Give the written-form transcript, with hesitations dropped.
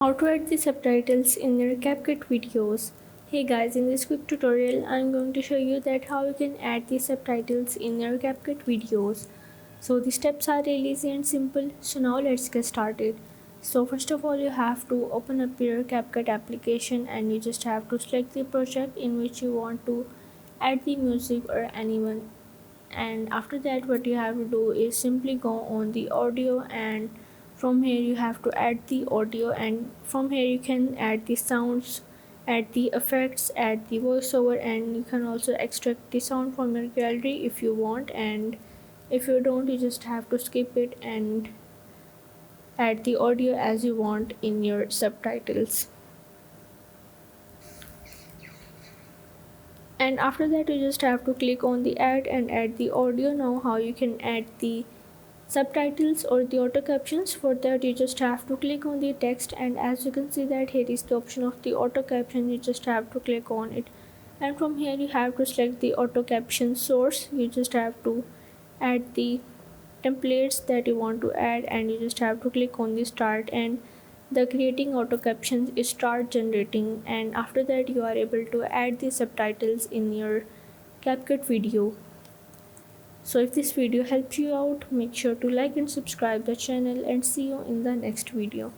How to add the subtitles in your CapCut videos. Hey guys, in this quick tutorial I'm going to show you that how you can add the subtitles in your CapCut videos. So the steps are really easy and simple. So now let's get started. So first of all, you have to open up your CapCut application and you just have to select the project in which you want to add the music or anyone. And after that, what you have to do is simply go on the audio, and from here you have to add the audio, and from here you can add the sounds, add the effects, add the voiceover, and you can also extract the sound from your gallery if you want. And if you don't, you just have to skip it and add the audio as you want in your subtitles. And after that, you just have to click on the add and add the audio. Now how you can add the subtitles or the auto captions. For that, you just have to click on the text, and as you can see that here is the option of the auto caption. You just have to click on it, and from here you have to select the auto caption source. You just have to add the templates that you want to add, and you just have to click on the start, and the creating auto captions is start generating. And after that, you are able to add the subtitles in your CapCut video. So if this video helped you out, make sure to like and subscribe the channel, and see you in the next video.